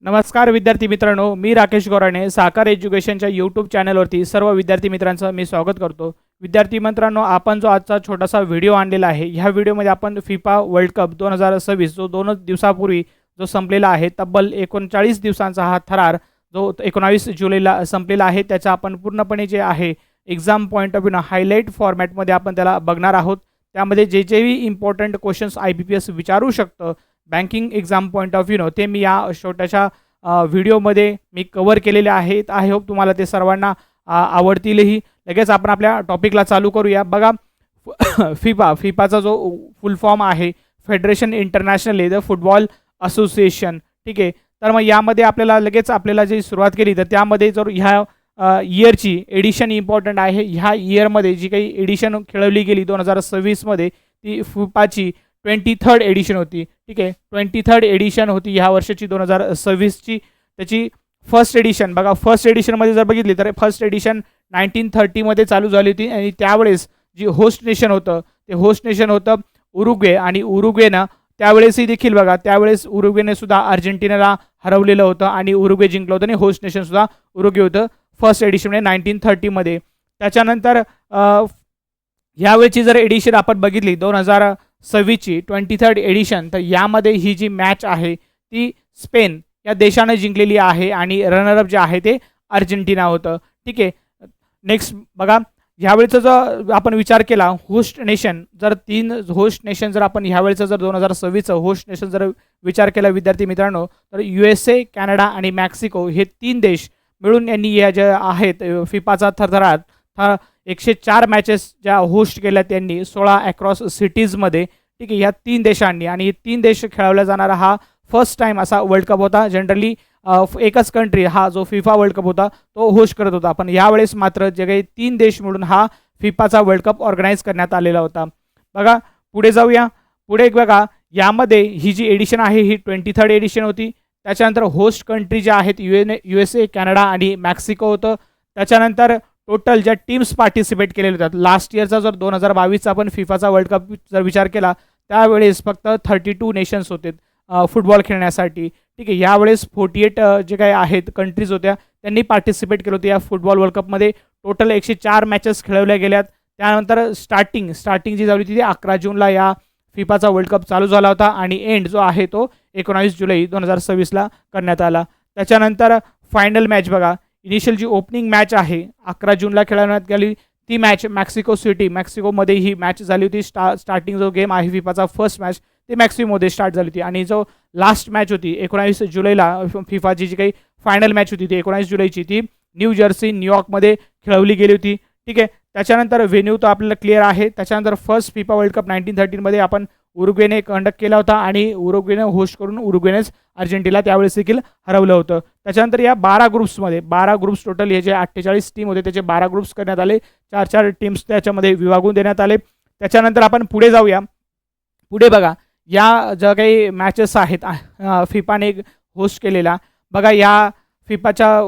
नमस्कार विद्यार्थी मित्रांनो, मी राकेश गोराणे साकार एज्युकेशनच्या यूट्यूब चॅनलवरती सर्व विद्यार्थी मित्रांचं मी स्वागत करतो। विद्यार्थी मित्रांनो, आपण जो आजचा छोटासा व्हिडिओ आणलेला आहे, ह्या व्हिडिओमध्ये आपण फिफा वर्ल्ड कप 2026 जो 2 दिवसापूर्वी जो संपलेला आहे, तब्बल 39 दिवसांचा हा थरार जो 19 जुलैला संपलेला आहे, त्याचा आपण पूर्णपणे जे आहे exam point of view highlight फॉर्मॅटमध्ये आपण त्याला बघणार आहोत। त्यामध्ये जे इम्पॉर्टंट क्वेश्चन्स IBPS विचारू शकतं banking exam point of view ते मी या छोट्याशा व्हिडिओमध्ये मी कव्हर केलेले आहेत। आय होप तुम्हाला ते सर्वांना आवडतीलही। लगेच आपण आपल्या टॉपिकला चालू करूया। बघा, फिफाचा जो फुल फॉर्म आहे federation international the football association, ठीक आहे। तर मग यामध्ये आपल्याला जी सुरुवात केली तर त्यामध्ये जर ह्या इयरची एडिशन इम्पॉर्टंट आहे। ह्या इयरमध्ये जी काही एडिशन खेळवली गेली 2026 मध्ये ती फिफाची 23rd एडिशन होती, ठीक आहे। 23rd एडिशन होती ह्या वर्षाची 2026 ची। त्याची फर्स्ट एडिशन बघा, फर्स्ट एडिशनमध्ये जर बघितली तर फर्स्ट एडिशन 1930 मध्ये चालू झाली होती आणि त्यावेळेस जी होस्ट नेशन होतं ते होस्ट नेशन होतं उरुग्वे। आणि उरुग्वेनं त्यावेळेसही देखील बघा, त्यावेळेस उरुग्वेने सुद्धा अर्जेंटिनाला हरवलेलं होतं आणि उरुग्वे जिंकलं होतं आणि होस्ट नेशन सुद्धा उरुग्वे होतं फर्स्ट एडिशनमध्ये 1930 मध्ये। त्याच्यानंतर यावेळची जर एडिशन आपण बघितली 2026 ची 23rd एडिशन, तर यामध्ये ही जी मॅच आहे ती स्पेन या देशानं जिंकलेली आहे आणि रनरअप जे आहे ते अर्जेंटिना होतं, ठीक आहे। नेक्स्ट बघा, ह्यावेळेचा जर आपण विचार केला होस्ट नेशन, जर 3 होस्ट नेशन जर आपण ह्यावेळेचं जर 2026चं होस्ट नेशन जर विचार केला विद्यार्थी मित्रांनो, तर USA, कॅनडा आणि मेक्सिको हे 3 देश मिळून यांनी या ज्या आहेत फिफाचा थरथराट 104 मॅचेस ज्या होस्ट केल्या त्यांनी 16 अक्रॉस सिटीजमध्ये, ठीक आहे। ह्या 3 देशांनी आणि 3 देश खेळवला जाणारा हा फर्स्ट टाइम असा वर्ल्ड कप होता। जनरली एकच कंट्री हा जो फिफा वर्ल्ड कप होता तो होस्ट करत होता, पण यावेळेस मात्र जे काही 3 देश मिळून हा फिफाचा वर्ल्ड कप ऑर्गनाईज करण्यात आलेला होता। बघा पुढे जाऊया। पुढे बघा, यामध्ये ही जी एडिशन आहे ही 23rd एडिशन होती। त्याच्यानंतर होस्ट कंट्री ज्या आहेत USA, कॅनडा आणि मेक्सिको होतं। त्याच्यानंतर टोटल ज्या टीम्स पार्टिसिपेट केलेल्या होत्या लास्ट इयरचा जर 2022चा आपण फिफाचा वर्ल्ड कप जर विचार केला त्यावेळेस फक्त 32 नेशन्स होते फुटबॉल खेळण्यासाठी, ठीक आहे। यावेळेस 48 जे काही आहेत कंट्रीज होत्या त्यांनी पार्टिसिपेट केलं होतं या फुटबॉल वर्ल्ड कपमध्ये। टोटल 104 मॅचेस खेळवल्या गेल्यात। त्यानंतर स्टार्टिंग जी झाली होती ती 11 जूनला या फिफाचा वर्ल्ड कप चालू झाला होता आणि एंड जो आहे तो 19 जुलै 2026ला करण्यात आला। त्याच्यानंतर फायनल मॅच बघा, इनिशियल जी ओपनिंग मॅच आहे 11 जूनला खेळवण्यात गेली ती मॅच मेक्सिकोमध्ये ही मॅच झाली होती। स्टार्टिंग जो गेम आहे फिफाचा फर्स्ट मॅच ती मेक्सिकोमध्ये स्टार्ट झाली होती आणि जो लास्ट मॅच होती 19 जुलैला फिफाची जी काही फायनल मॅच होती ती 19 जुलैची ती न्यू जर्सी न्यूयॉर्कमध्ये खेळवली गेली होती, ठीक आहे। त्याच्यानंतर व्हेन्यू तर आपल्याला क्लिअर आहे। त्याच्यानंतर फर्स्ट फिफा वर्ल्ड कप 1913 मध्ये आपण उरुग्वेने कंडक्ट केला होता आणि उरुग्वेने होस्ट करून उरुग्वेनेच अर्जेंटिना त्यावेळेस देखील हरवलं होतं। त्याच्यानंतर या 12 ग्रुप्स टोटल हे जे 48 टीम होते त्याचे 12 ग्रुप्स करण्यात आले, 4 टीम्स त्याच्यामध्ये विभागून देण्यात आले। त्याच्यानंतर आपण पुढे जाऊया। पुढे बघा, या ज्या काही मॅचेस आहेत फिफाने होस्ट केलेला, बघा या फिफाच्या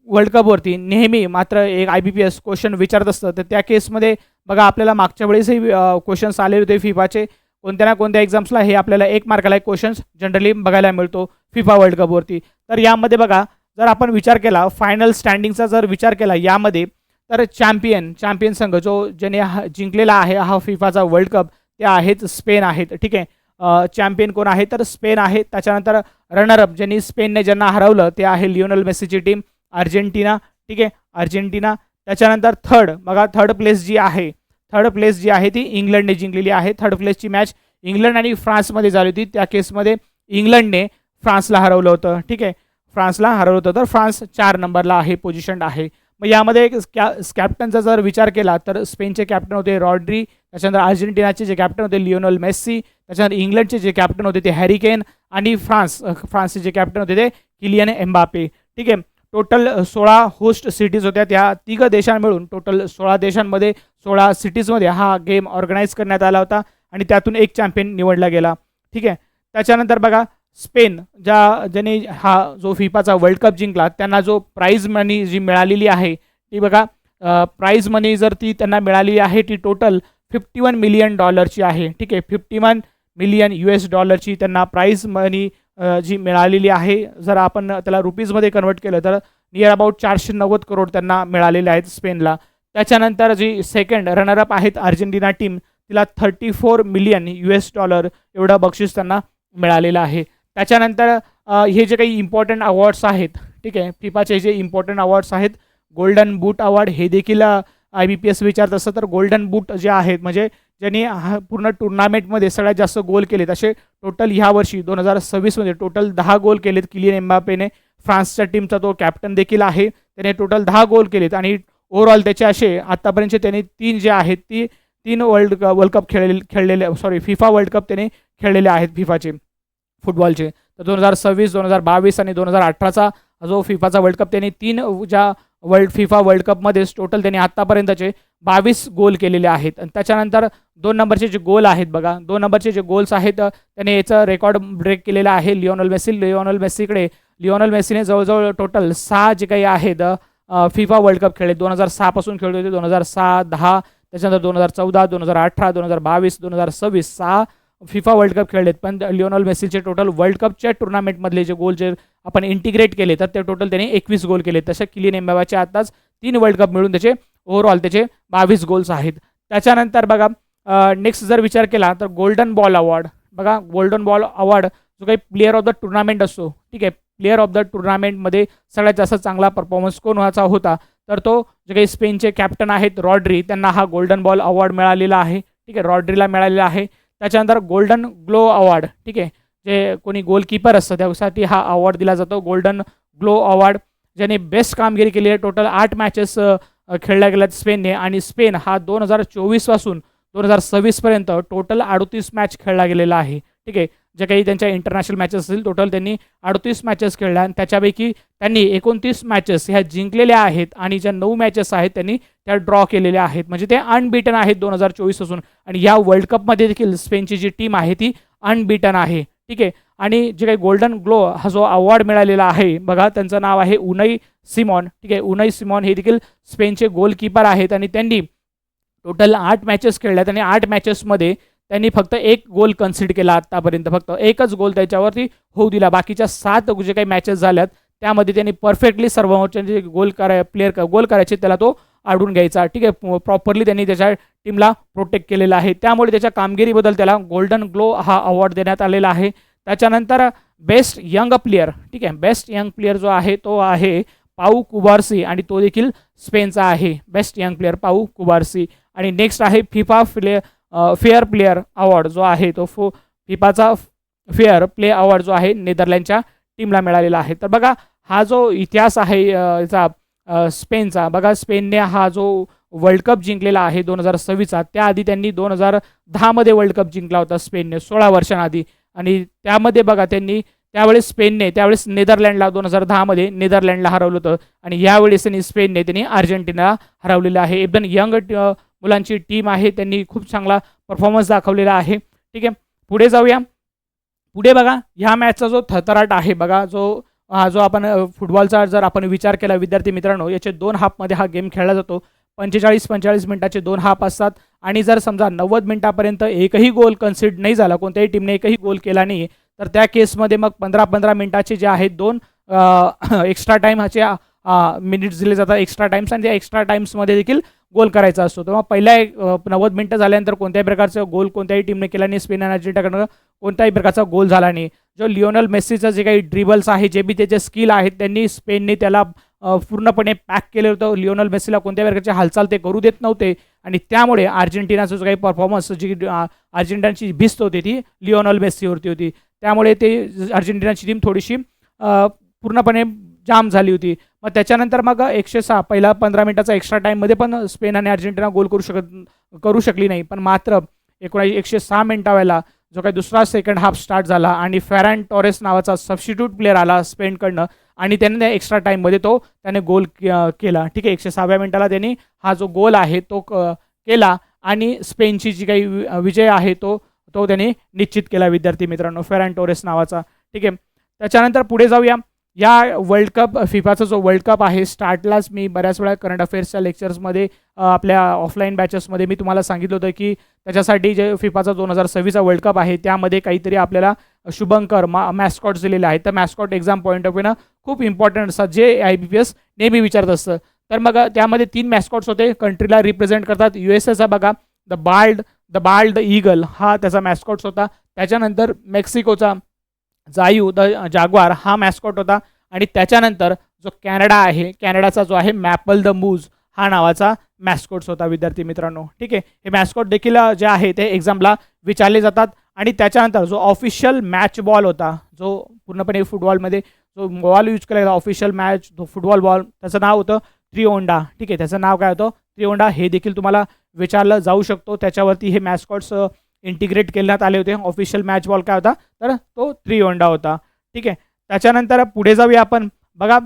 वर्ल्ड कपवरती नेहमी मात्र एक IBPS क्वेश्चन विचारत असतं। तर त्या केसमध्ये बघा आपल्याला मागच्या वेळेसही क्वेश्चन्स आलेले होते फिफाचे कोणत्या ना कोणत्या एक्झाम्सला, हे आपल्याला 1 मार्काला एक क्वेश्चन्स जनरली बघायला मिळतो फिफा वर्ल्ड कपवरती। तर यामध्ये बघा, जर आपण विचार केला फायनल स्टँडिंगचा जर विचार केला यामध्ये, तर चॅम्पियन संघ जो ज्याने जिंकलेला आहे हा फिफाचा वर्ल्ड कप ते आहेत स्पेन आहेत, ठीक आहे। चॅम्पियन कोण आहे तर स्पेन आहे। त्याच्यानंतर रनरअप ज्यांनी ज्यांना हरवलं ते आहे लिओनेल मेसीची टीम अर्जेंटिना, ठीक आहे, अर्जेंटिना। त्याच्यानंतर थर्ड प्लेस जी आहे ती इंग्लंडने जिंकलेली आहे। थर्ड प्लेसची मॅच इंग्लंड आणि फ्रान्समध्ये झाली होती। त्या केसमध्ये इंग्लंडने फ्रान्सला हरवलं होतं, ठीक आहे, फ्रान्सला हरवलं होतं। तर फ्रान्स 4 नंबरला आहे, पोझिशन आहे। मग यामध्ये एक कॅप्टनचा जर विचार केला तर स्पेनचे कॅप्टन होते रॉड्री, त्याच्यानंतर अर्जेंटिनाचे जे कॅप्टन होते लिओनेल मेस्सी, त्याच्यानंतर इंग्लंडचे जे कॅप्टन होते ते हॅरी केन आणि फ्रान्सचे जे कॅप्टन होते ते किलियन एम्बापे, ठीक आहे। टोटल 16 होस्ट सिटीज होत्या, त्या 3 देशां मिळून टोटल 16 देशांमध्ये 16 सिटीजमध्ये हा गेम ऑर्गनाईज करण्यात आला होता आणि त्यातून एक चॅम्पियन निवडला गेला, ठीक आहे। त्याच्यानंतर बघा, स्पेन ज्याने हा जो फिफाचा वर्ल्ड कप जिंकला त्यांना जो प्राइज मनी जी मिळालेली आहे ती बघा, प्राइज मनी जर ती त्यांना मिळालेली आहे ती टोटल $51 मिलियन आहे, ठीक आहे। $51 मिलियन त्यांना प्राइज मनी जी मिळालेली आहे, जर आपण त्याला रुपीजमध्ये कन्वर्ट केलं तर नियर अबाउट 490 करोड त्यांना मिळालेले आहेत स्पेनला. त्याच्यानंतर जी सेकंड रनरअप आहेत अर्जेंटिना टीम, तिला $34 मिलियन एवढं बक्षीस त्यांना मिळालेलं आहे. त्याच्यानंतर हे जे काही इम्पॉर्टंट अवॉर्ड्स आहेत, ठीक आहे, फिफाचे जे इम्पॉर्टंट अवॉर्ड्स आहेत, गोल्डन बूट अवॉर्ड हे देखील IBPS विचारत असतं. तर गोल्डन बूट जे आहेत म्हणजे ज्यांनी पूर्ण टुर्नामेंटमध्ये सगळ्यात जास्त गोल केलेत, असे टोटल ह्या वर्षी 2026मध्ये टोटल 10 गोल केलेत किलियन एम्बापेने. फ्रान्सच्या टीमचा तो कॅप्टन देखील आहे, त्याने टोटल 10 गोल केलेत आणि ओव्हरऑल त्याचे असे आत्तापर्यंतचे त्यांनी 3 जे आहेत ती 3 वर्ल्ड कप खेळलेले फिफा वर्ल्ड कप त्याने खेळलेले आहेत फिफाचे फुटबॉलचे. तर 2026, 2022 आणि 2018चा जो फिफाचा वर्ल्ड कप त्यांनी 3 ज्या फिफा वर्ल्ड कपमध्येच टोटल त्यांनी आत्तापर्यंतचे 22 गोल केलेले आहेत. आणि त्याच्यानंतर 2 नंबरचे जे गोल आहेत बघा, 2 नंबरचे जे गोल्स आहेत त्याने याचं रेकॉर्ड ब्रेक केलेलं आहे लिओनल मेस्सीने जवळजवळ टोटल 6 जे काही आहेत फिफा वर्ल्ड कप खेळले. 2006 पासून खेळत होते, 2006, 10, त्याच्यानंतर 2014, 2018, 2022, 2026 6 फिफा वर्ल्ड कप खेळलेत. पण लिओनल मेस्सीचे टोटल वर्ल्ड कपच्या टुर्नामेंटमधले जे गोल जे आपण इंटिग्रेट केले तर ते टोटल त्याने 21 गोल केले. तसे किलियन एम्बापेचे आताच 3 वर्ल्ड कप मिळून त्याचे ओव्हरऑल त्याचे 22 गोल्स आहेत. त्याच्यानंतर बघा नेक्स्ट जर विचार केला तर गोल्डन बॉल अवॉर्ड बघा, गोल्डन बॉल अवॉर्ड जो काही प्लेअर ऑफ द टुर्नामेंट असतो, ठीक आहे, प्लेअर ऑफ द टुर्नामेंटमध्ये सगळ्यात जास्त चांगला परफॉर्मन्स कोणाचा होता तर तो जे काही स्पेनचे कॅप्टन आहेत रॉड्री, त्यांना हा गोल्डन बॉल अवॉर्ड मिळालेला आहे. ठीक आहे, रॉड्रीला मिळालेला आहे. त्याच्यानंतर गोल्डन ग्लो अवॉर्ड, ठीक आहे, जे कोणी गोलकीपर असतं त्यासाठी हा अवॉर्ड दिला जातो, गोल्डन ग्लो अवॉर्ड. ज्याने बेस्ट कामगिरी केली आहे, टोटल 8 मॅचेस खेळल्या गेल्यात स्पेनने आणि स्पेन हा 2024 पासून 2026 पर्यंत टोटल 38 मॅच खेळला गेलेला आहे. ठीक आहे, जे काही त्यांच्या इंटरनॅशनल मॅचेस असतील टोटल त्यांनी 38 मॅचेस खेळल्या आणि त्याच्यापैकी त्यांनी 29 मॅचेस ह्या जिंकलेल्या आहेत आणि ज्या 9 मॅचेस आहेत त्यांनी त्या ड्रॉ केलेल्या आहेत. म्हणजे ते अनबीटन आहेत 2024 पासून. आणि या वर्ल्ड कपमध्ये देखील स्पेनची जी टीम आहे ती अनबीटन आहे. ठीक आहे, आणि जे काही गोल्डन ग्लो हा जो अवॉर्ड मिळालेला आहे बघा, त्यांचं नाव आहे उनई सिमॉन. ठीक आहे, उनई सिमॉन हे देखील स्पेनचे गोलकीपर आहेत आणि त्यांनी टोटल 8 मॅचेस खेळल्यात आणि 8 मॅचेसमध्ये त्यांनी फक्त 1 गोल कन्सिड केला. आत्तापर्यंत फक्त एकच गोल त्याच्यावरती होऊ दिला. बाकीच्या 7 जे काही मॅचेस झाल्यात त्यामध्ये त्यांनी परफेक्टली सर्व जे गोल करायचे त्याला तो आडून घ्यायचा. ठीक आहे, प्रॉपरली त्यांनी त्याच्या टीमला प्रोटेक्ट केलेला आहे. त्यामुळे त्याच्या कामगिरीबद्दल त्याला गोल्डन ग्लो हा अवॉर्ड देण्यात आलेला आहे. त्याच्यानंतर बेस्ट यंग प्लेयर, ठीक आहे, बेस्ट यंग प्लेयर जो आहे तो आहे पाऊ कुबार्सी आणि तो देखील स्पेनचा आहे. बेस्ट यंग प्लेयर पाऊ कुबार्सी. आणि नेक्स्ट आहे फिफा फेअर प्लेयर अवॉर्ड जो आहे तो फिफाचा फेअर प्ले अवॉर्ड जो आहे नेदरलँडच्या टीमला मिळालेला आहे. तर बघा हा जो इतिहास आहे याचा स्पेनचा, बघा स्पेनने हा जो वर्ल्ड कप जिंकलेला आहे 2026चा, त्याआधी त्यांनी 2010मध्ये वर्ल्ड कप जिंकला होता स्पेनने 16 वर्षांआधी. आणि त्यामध्ये बघा त्यांनी त्यावेळेस नेदरलँडला 2010मध्ये नेदरलँडला हरवलं होतं आणि यावेळेस त्यांनी अर्जेंटिनाला हरवलेलं आहे. एकदम यंग मुलांची टीम आहे, त्यांनी खूप चांगला परफॉर्मन्स दाखवलेला आहे. ठीक आहे, पुढे जाऊया. पुढे बघा ह्या मॅचचा जो थरथराट आहे बघा, जो आपण फुटबॉलचा जर आपण विचार केला विद्यार्थी मित्रांनो, याचे 2 हाफमध्ये हा गेम खेळला जातो. 45 मिनिटाचे 2 हाफ असतात आणि जर समजा 90 मिनिटापर्यंत एकही गोल कन्सिड नाही झाला, कोणत्याही टीमने एकही गोल केला नाही, तर त्या केसमध्ये मग 15 मिनिटाचे जे आहेत 2 एक्स्ट्रा टाईमचे मिनिट्स दिले जातात, एक्स्ट्रा टाईम्स, आणि त्या एक्स्ट्रा टाईम्समध्ये देखील गोल करायचा असतो. तेव्हा पहिल्या 90 मिनिटं झाल्यानंतर कोणत्याही प्रकारचा गोल कोणत्याही टीमने केला नाही. स्पेन आणि अर्जेंटिनाकडनं कोणत्याही प्रकारचा गोल झाला नाही. जो लिओनल मेस्सीचं जे काही ड्रिबल्स आहे, जे बी त्याचे स्किल आहेत, त्यांनी स्पेनने त्याला पूर्णपणे पॅक केलं होतं. लिओनल मेस्सीला कोणत्याही प्रकारची हालचाल ते करू देत नव्हते आणि त्यामुळे अर्जेंटिनाचा जो काही परफॉर्मन्स, जी अर्जेंटिनाची भिस्त होती ती लिओनल मेस्सीवरती होती. त्यामुळे ते अर्जेंटिनाची टीम थोडीशी पूर्णपणे जाम झाली होती. मग त्याच्यानंतर मग 106 पहिला 15 मिनिटाचा एक्स्ट्रा टाईममध्ये पण स्पेन आणि अर्जेंटिना गोल करू शकली नाही. पण मात्र 106 मिनिटावेळेला जो काही दुसरा सेकंड हाफ स्टार्ट झाला आणि फेरन टोरेस नावाचा सबस्टिट्यूट प्लेअर आला स्पेनकडनं आणि त्याने एक्स्ट्रा टाईममध्ये त्याने गोल केला. ठीक आहे, 106व्या मिनिटाला त्यांनी हा जो गोल आहे तो केला आणि स्पेनची जी काही विजय आहे तो त्यांनी निश्चित केला विद्यार्थी मित्रांनो, फेरन टोरेस नावाचा. ठीक आहे, त्याच्यानंतर पुढे जाऊया. या वर्ल्ड कप फिफाचा जो वर्ल्ड कप आहे स्टार्टलाच मी बऱ्याच वेळा करंट अफेअर्सच्या लेक्चर्समध्ये आपल्या ऑफलाईन बॅचेसमध्ये मी तुम्हाला सांगितलं होतं की त्याच्यासाठी जे फिफाचा 2026चा वर्ल्ड कप आहे त्यामध्ये काहीतरी आपल्याला शुभंकर मॅस्कॉट्स दिलेले आहेत. तर मॅस्कॉट एक्झाम पॉईंट ऑफ व्ह्यूनं खूप इम्पॉर्टंट असतात जे IBPS नेहमी विचारत असतं. तर मग त्यामध्ये 3 मॅस्कॉट्स होते कंट्रीला रिप्रेझेंट करतात. USAचा बघा द बाल्ड द ईगल हा त्याचा मॅस्कॉट्स होता. त्याच्यानंतर मेक्सिकोचा जायू द जाग्वार हा मॅस्कॉट होता आणि त्याच्यानंतर जो कॅनडा आहे कॅनडाचा जो आहे मॅपल द मूज हा नावाचा मॅस्कॉट्स होता विद्यार्थी मित्रांनो. ठीक आहे, हे मॅस्कॉट देखील जे आहे ते एक्झामला विचारले जातात. आणि त्याच्यानंतर जो ऑफिशियल मॅच बॉल होता जो पूर्णपणे फुटबॉलमध्ये जो बॉल यूज केला गेला ऑफिशियल मॅच जो फुटबॉल बॉल त्याचं नाव होतं त्रिओंडा. ठीक आहे, त्याचं नाव काय होतं त्रिओंडा. हे देखील तुम्हाला विचारलं जाऊ शकतो. त्याच्यावरती हे मॅस्कॉट्स इंटिग्रेट करण्यात आले होते. ऑफिशियल मॅच बॉल काय होता तर तो त्रिओंडा होता. ठीक आहे, त्याच्यानंतर पुढे जाऊया आपण. बघा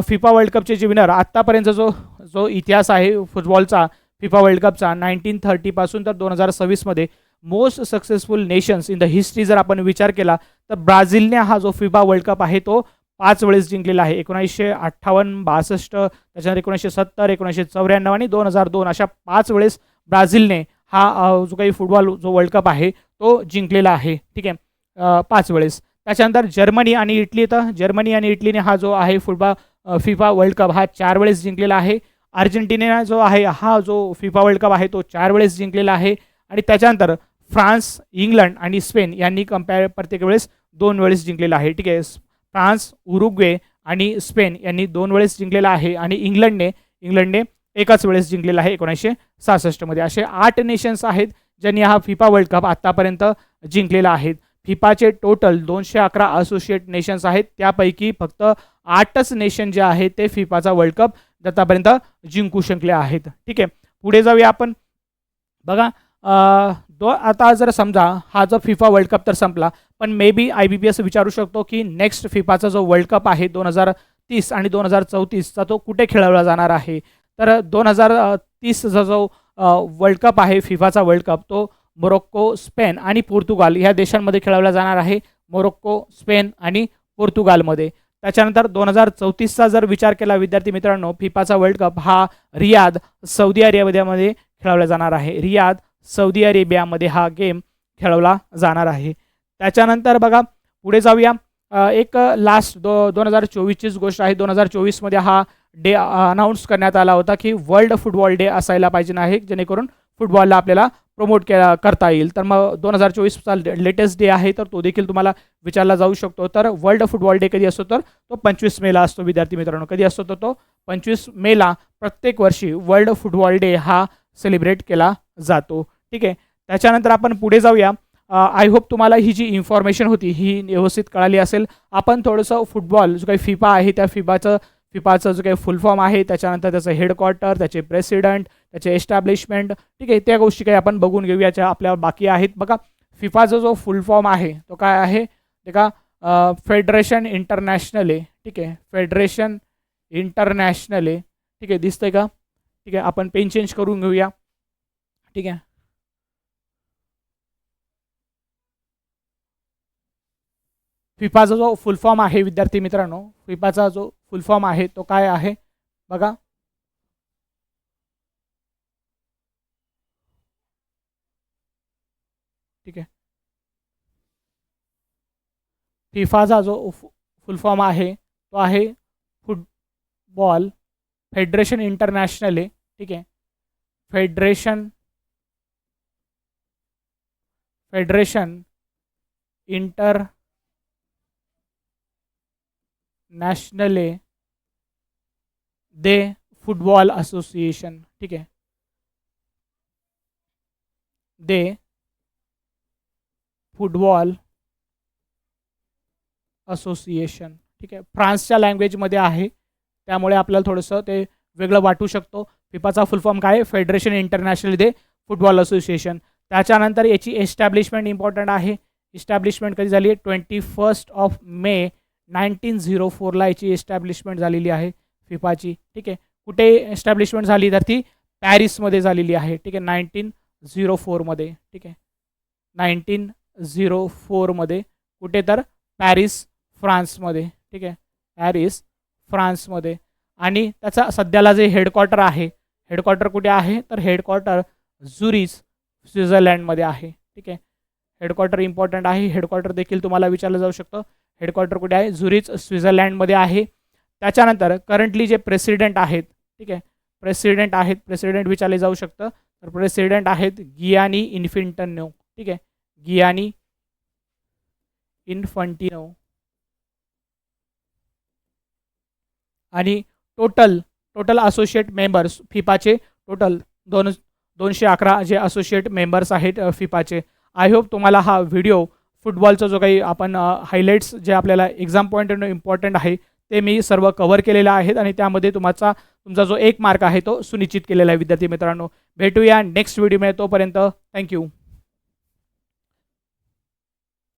फिफा वर्ल्ड कपचे जे विनर आत्तापर्यंत जो जो इतिहास आहे फुटबॉलचा फिफा वर्ल्ड कपचा 1930 पासून तर 2026मध्ये most successful nations in the history जर आपण विचार केला तर ब्राझीलने हा जो फिफा वर्ल्ड कप आहे तो 5 वेळेस जिंकलेला आहे. 1958, 62, त्याच्यानंतर 1970, 1994 आणि 2002 अशा 5 वेळेस ब्राझीलने हा जो काही फुटबॉल जो वर्ल्ड कप आहे तो जिंकलेला आहे. ठीक आहे, 5 वेळेस. त्याच्यानंतर जर्मनी आणि इटली, तर जर्मनी आणि इटलीने हा जो आहे फिफा वर्ल्ड कप हा 4 वेळेस जिंकलेला आहे. अर्जेंटिना जो आहे हा जो फिफा वर्ल्ड कप आहे तो 4 वेळेस जिंकलेला आहे. आणि त्याच्यानंतर फ्रान्स, इंग्लंड आणि स्पेन यांनी प्रत्येक वेळेस 2 वेळेस जिंकलेला आहे. ठीक आहे, फ्रान्स, उरुग्वे आणि स्पेन यांनी 2 वेळेस जिंकलेला आहे आणि इंग्लंडने एकाच वेळेस जिंकलेला आहे 1966मध्ये. असे 8 नेशन्स आहेत ज्यांनी हा फिफा वर्ल्ड कप आत्तापर्यंत जिंकलेला आहे. फिफाचे टोटल 211 असोसिएट नेशन्स आहेत. त्यापैकी फक्त 8च नेशन जे आहेत ते फिफाचा वर्ल्ड कप आतापर्यंत जिंकू शकले आहेत. ठीक आहे, पुढे जाऊया आपण. बघा आता जर समजा हा जो फिफा वर्ल्ड कप तर संपला पण मे बी IBPS विचारू शकतो की नेक्स्ट फिफाचा जो वर्ल्ड कप आहे 2030 आणि 2034चा तो कुठे खेळवला जाणार आहे. तर 2030चा जो वर्ल्ड कप आहे फिफाचा वर्ल्ड कप तो मोरोक्को, स्पेन आणि पोर्तुगाल ह्या देशांमध्ये खेळवला जाणार आहे. मोरोक्को, स्पेन आणि पोर्तुगालमध्ये. त्याच्यानंतर 2034चा जर विचार केला विद्यार्थी मित्रांनो फिफाचा वर्ल्ड कप हा रियाद, सौदी अरेबियामध्ये खेळवला जाणार आहे. रियाद, सौदी अरेबियामध्ये हा गेम खेळवला जाणार आहे. त्याच्यानंतर बघा पुढे जाऊया. एक लास्ट 2024चीच गोष्ट आहे. 2024मध्ये हा डे अनाऊन्स करण्यात आला होता की वर्ल्ड फुटबॉल डे असायला पाहिजे आहे जेणेकरून फुटबॉलला आपल्याला प्रमोट करता येईल. तर मग 2024चा लेटेस्ट डे आहे तर तो देखील तुम्हाला विचारला जाऊ शकतो. तर वर्ल्ड फुटबॉल डे कधी असतो तर तो 25 मेला असतो विद्यार्थी मित्रांनो. कधी असतो तर तो 25 मेला प्रत्येक वर्षी वर्ल्ड फुटबॉल डे हा सेलिब्रेट केला जातो. ठीक आहे, त्याच्यानंतर आपण पुढे जाऊया. आय होप तुम्हाला ही जी इन्फॉर्मेशन होती ही व्यवस्थित कळाली असेल. आपण थोडंसं फुटबॉल जो काही फिफा आहे त्या फिफाचं जो काही फुल फॉर्म आहे त्याच्यानंतर त्याचं हेडक्वार्टर, त्याचे प्रेसिडेंट, त्याचे एस्टॅब्लिशमेंट, ठीक आहे, त्या गोष्टी काही आपण बघून घेऊयाच्या आपल्या बाकी आहेत. बघा फिफाचा जो फुल फॉर्म आहे तो काय आहे ते का फेडरेशन इंटरनॅशनल. ठीक आहे, फेडरेशन इंटरनॅशनल. ठीक आहे, दिसतंय का? ठीक आहे, आपण पेन चेंज करून घेऊया. ठीक आहे, फिफाचा जो फुल फॉर्म आहे विद्यार्थी मित्रांनो फिफाचा जो फुल फॉर्म आहे तो काय आहे बघा. ठीक आहे, फिफाचा जो फुल फॉर्म आहे तो आहे फुटबॉल फेडरेशन इंटरनॅशनल. ठीक आहे, फेडरेशन इंटरनॅशनल दे फुटबॉल असोसिएशन. ठीक आहे, दे फुटबॉल असोसिएशन. ठीक आहे, फ्रान्सच्या लँग्वेजमध्ये आहे त्यामुळे आपल्याला थोडंसं ते वेगळं वाटू शकतो. फिफाचा फुल फॉर्म काय फेडरेशन इंटरनॅशनल दे फुटबॉल असोसिएशन. त्याच्यानंतर याची एस्टॅब्लिशमेंट इम्पॉर्टंट आहे. इस्टॅब्लिशमेंट कधी झाली आहे 21 मे 1904ला याची एस्टॅब्लिशमेंट झालेली आहे फिफाची. ठीक आहे, कुठे एस्टॅब्लिशमेंट झाली तर ती पॅरिसमध्ये झालेली आहे. ठीक आहे, 1904मध्ये. ठीक आहे, 1904मध्ये कुठे तर पॅरिस फ्रान्समध्ये. ठीक आहे, पॅरिस फ्रान्समध्ये. आणि त्याचा सध्याला जे हेडक्वार्टर आहे, हेडक्वार्टर कुठे आहे तर हेडक्वार्टर झुरिच स्वित्झर्लंडमध्ये आहे. ठीक आहे, हेडक्वार्टर इम्पॉर्टंट आहे, हेडक्वार्टर देखील तुम्हाला विचारलं जाऊ शकतं. हेडक्वार्टर कुठे आहे, झुरिच स्वित्झर्लंडमध्ये आहे. त्याच्यानंतर करंटली जे प्रेसिडेंट आहेत, ठीक आहे, प्रेसिडेंट विचारले जाऊ शकतं. तर प्रेसिडेंट आहेत गियानी इन्फंटिनो. ठीक आहे, गियानी इन्फंटिनो. आणि टोटल असोसिएट मेंबर्स फिफाचे टोटल 211 जे असोसिएट मेंबर्स आहेत फिफाचे. आय होप तुम्हाला हा व्हिडिओ फुटबॉलचा जो काही आपण हायलाईट्स जे आपल्याला एक्झाम पॉईंट इम्पॉर्टंट आहे ते मी सर्व कव्हर केलेलं आहेत आणि त्यामध्ये तुमचा जो 1 मार्क आहे तो सुनिश्चित केलेला आहे. विद्यार्थी मित्रांनो, भेटूया नेक्स्ट व्हिडिओमध्ये. तोपर्यंत थँक्यू.